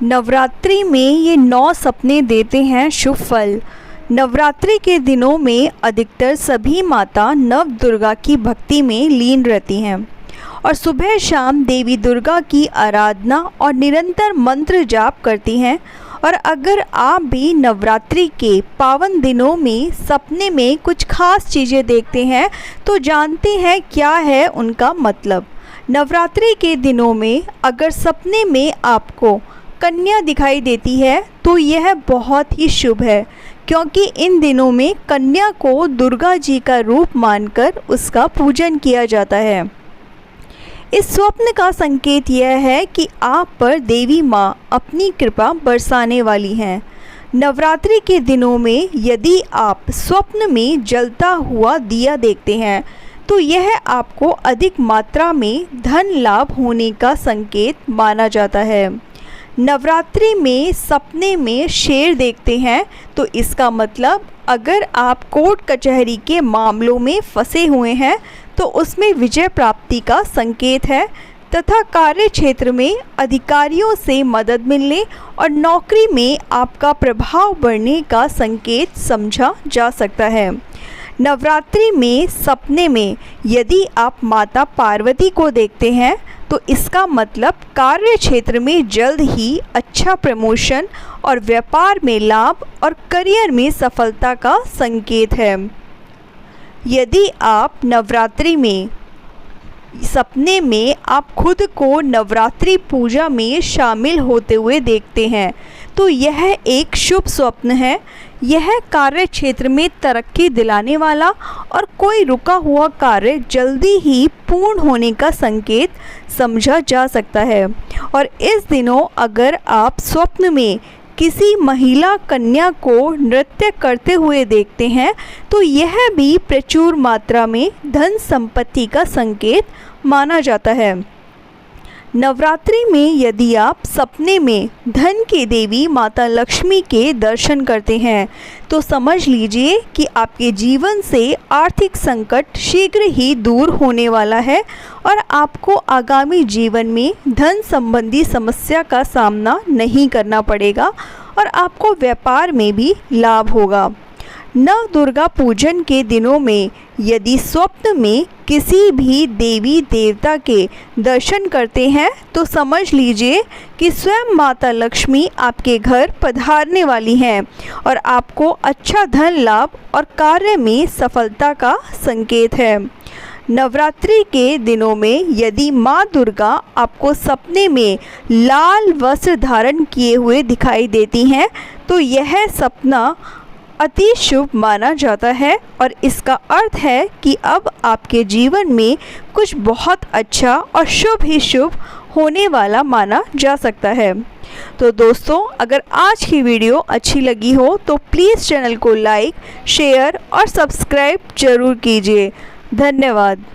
नवरात्रि में ये 9 सपने देते हैं शुभ फल। नवरात्रि के दिनों में अधिकतर सभी माता नव दुर्गा की भक्ति में लीन रहती हैं और सुबह शाम देवी दुर्गा की आराधना और निरंतर मंत्र जाप करती हैं। और अगर आप भी नवरात्रि के पावन दिनों में सपने में कुछ खास चीज़ें देखते हैं तो जानते हैं क्या है उनका मतलब। नवरात्रि के दिनों में अगर सपने में आपको कन्या दिखाई देती है तो यह बहुत ही शुभ है, क्योंकि इन दिनों में कन्या को दुर्गा जी का रूप मानकर उसका पूजन किया जाता है। इस स्वप्न का संकेत यह है कि आप पर देवी माँ अपनी कृपा बरसाने वाली हैं। नवरात्रि के दिनों में यदि आप स्वप्न में जलता हुआ दिया देखते हैं तो यह आपको अधिक मात्रा में धन लाभ होने का संकेत माना जाता है। नवरात्रि में सपने में शेर देखते हैं तो इसका मतलब अगर आप कोर्ट कचहरी के मामलों में फंसे हुए हैं तो उसमें विजय प्राप्ति का संकेत है तथा कार्य क्षेत्र में अधिकारियों से मदद मिलने और नौकरी में आपका प्रभाव बढ़ने का संकेत समझा जा सकता है। नवरात्रि में सपने में यदि आप माता पार्वती को देखते हैं तो इसका मतलब कार्य क्षेत्र में जल्द ही अच्छा प्रमोशन और व्यापार में लाभ और करियर में सफलता का संकेत है। यदि आप नवरात्रि में सपने में आप खुद को नवरात्रि पूजा में शामिल होते हुए देखते हैं तो यह एक शुभ स्वप्न है। यह कार्य क्षेत्र में तरक्की दिलाने वाला और कोई रुका हुआ कार्य जल्दी ही पूर्ण होने का संकेत समझा जा सकता है। और इस दिनों अगर आप स्वप्न में किसी महिला कन्या को नृत्य करते हुए देखते हैं तो यह भी प्रचुर मात्रा में धन संपत्ति का संकेत माना जाता है। नवरात्रि में यदि आप सपने में धन की देवी माता लक्ष्मी के दर्शन करते हैं तो समझ लीजिए कि आपके जीवन से आर्थिक संकट शीघ्र ही दूर होने वाला है और आपको आगामी जीवन में धन संबंधी समस्या का सामना नहीं करना पड़ेगा और आपको व्यापार में भी लाभ होगा। नव दुर्गा पूजन के दिनों में यदि स्वप्न में किसी भी देवी देवता के दर्शन करते हैं तो समझ लीजिए कि स्वयं माता लक्ष्मी आपके घर पधारने वाली हैं और आपको अच्छा धन लाभ और कार्य में सफलता का संकेत है। नवरात्रि के दिनों में यदि माँ दुर्गा आपको सपने में लाल वस्त्र धारण किए हुए दिखाई देती हैं तो यह सपना अति शुभ माना जाता है और इसका अर्थ है कि अब आपके जीवन में कुछ बहुत अच्छा और शुभ ही शुभ होने वाला माना जा सकता है। तो दोस्तों, अगर आज की वीडियो अच्छी लगी हो तो प्लीज़ चैनल को लाइक, शेयर और सब्सक्राइब जरूर कीजिए। धन्यवाद।